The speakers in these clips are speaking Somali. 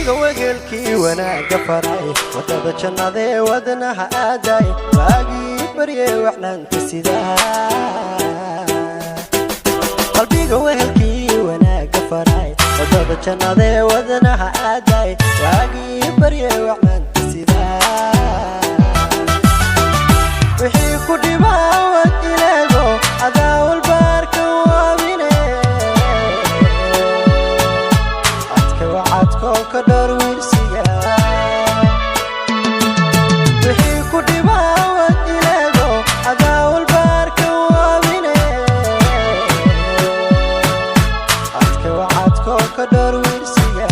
qalbiga wehelkii wanaaga faray wadada jannada wadnaha aaday waagii barye waxlaanta sidaa qalbiga wehelkii wanaaga faray wadada jannada wadnaha aaday waagii barye waxlaanta sidaa wixii ku dhibaa ilaago adaawal baarka waabine adka wacadko ka dhar wiirsiga wixii ku dhibaa ilaago adaawal baarka waabine adka wacadko ka dhar wiirsiga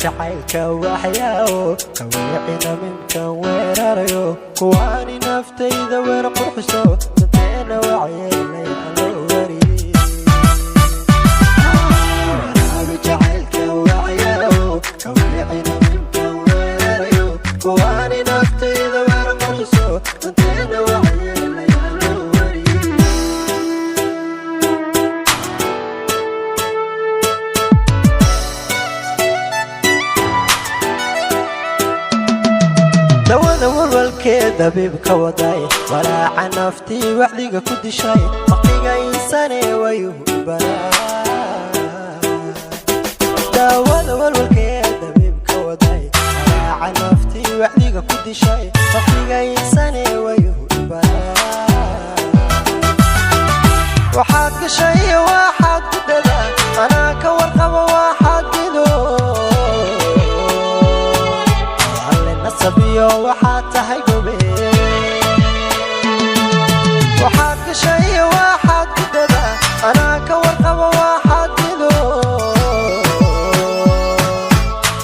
jacaylka waxyaawo kawiicina minkan weerarayo kuwaani naftayda weer qurxiso dadkeena wacyeelay aloo wariye jacaylka waxyaawo kawiicina minkan weerarayo kuwaani naftayda weer qurxiso dadkeena wacyeelay aloo wariye dawada walwalkeeda bibka waday walaaca naftii wacdiga ku dishay waqtiga insane wayuhu baraa dawada walwalkeeda bibka waday walaaca naftii wacdiga ku dishay waqtiga insane wayuhu baraa waxaad gashay waxaad ku dada anaa ka warqaba waxaad dido sabiyo waxaad tahay gobe waxaad gashay waxaad ku dada anaa ka warqaba waxaad dido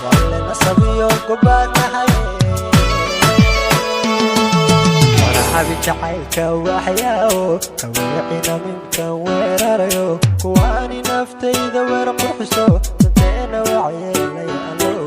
wallena sabiyo gobaad tahay warahabi jacaylka waxyaawo kawiicina minkan weerarayo kuwaani naftayda weer qurxiso dadkeena wacyeelay aloo